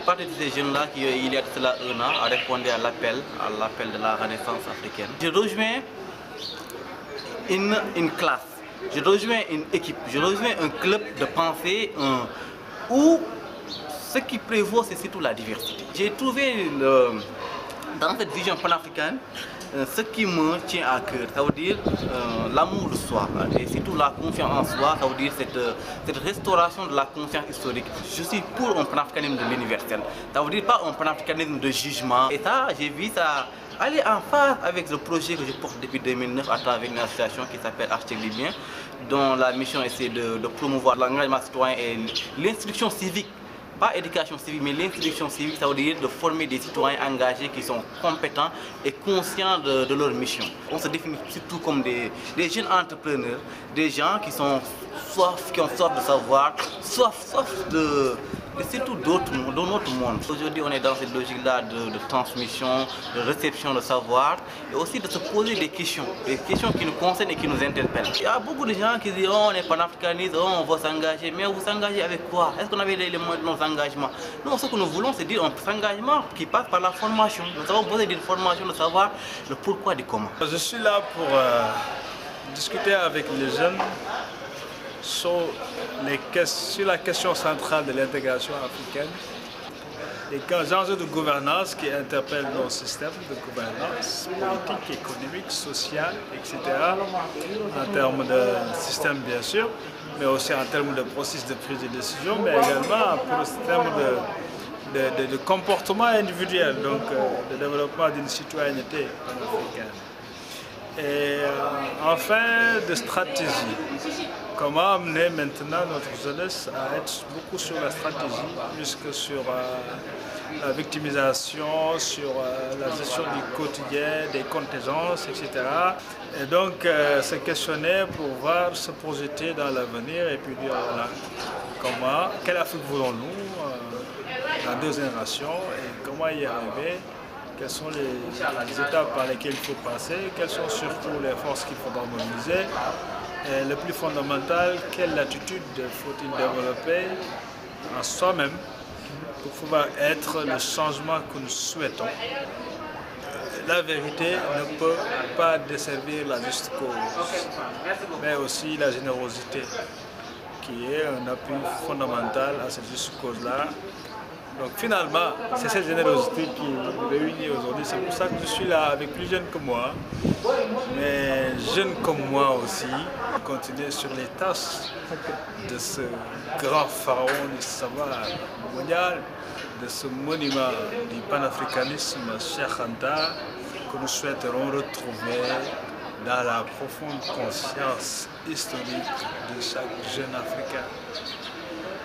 partie de ces jeunes-là qui, il y a de cela un an, a répondu à l'appel de la Renaissance africaine. Je rejoins une classe, je rejoins une équipe, je rejoins un club de pensée où ce qui prévaut, c'est surtout la diversité. J'ai trouvé dans cette vision panafricaine ce qui me tient à cœur, ça veut dire l'amour de soi et surtout la confiance en soi, ça veut dire cette restauration de la confiance historique. Je suis pour un panafricanisme de l'universel, ça veut dire pas un panafricanisme de jugement. Et ça, j'ai vu ça aller en phase avec le projet que je porte depuis 2009 à travers une association qui s'appelle Architectes Libyens, dont la mission est de promouvoir l'engagement citoyen et l'instruction civique. Pas éducation civique, mais l'instruction civique, ça veut dire de former des citoyens engagés qui sont compétents et conscients de leur mission. On se définit surtout comme des jeunes entrepreneurs, des gens qui ont soif de savoir, soif de surtout de notre monde. Aujourd'hui, on est dans cette logique-là de transmission, de réception de savoir et aussi de se poser des questions qui nous concernent et qui nous interpellent. Il y a beaucoup de gens qui disent oh, on est panafricaniste, oh, on va s'engager, mais vous s'engagez avec quoi? Est-ce qu'on avait les moyens de nos engagements? Non, ce que nous voulons, c'est dire un engagement qui passe par la formation. Nous avons besoin d'une formation, de savoir le pourquoi et comment. Je suis là pour discuter avec les jeunes sur la question centrale de l'intégration africaine et les enjeux de gouvernance qui interpellent nos systèmes de gouvernance politique, économique, social, etc. En termes de système bien sûr, mais aussi en termes de processus de prise de décision, mais également en termes de comportement individuel, donc de développement d'une citoyenneté panafricaine. Et enfin, de stratégie. Comment amener maintenant notre jeunesse à être beaucoup sur la stratégie, plus que sur la victimisation, sur la gestion du quotidien, des contingences, etc. Et donc se questionner pour voir se projeter dans l'avenir et puis dire voilà, quelle Afrique voulons-nous dans 2 générations et comment y arriver. Quelles sont les étapes par lesquelles il faut passer, quelles sont surtout les forces qu'il faudra mobiliser. Et le plus fondamental, quelle attitude faut-il développer en soi-même pour pouvoir être le changement que nous souhaitons. La vérité ne peut pas desservir la juste cause, mais aussi la générosité, qui est un appui fondamental à cette juste cause-là. Donc finalement, c'est cette générosité qui nous réunit aujourd'hui. C'est pour ça que je suis là avec plus jeunes que moi, mais jeunes comme moi aussi, continuer sur les tâches de ce grand pharaon du savoir mondial, de ce monument du panafricanisme, Cheikh Anta, que nous souhaiterons retrouver dans la profonde conscience historique de chaque jeune Africain.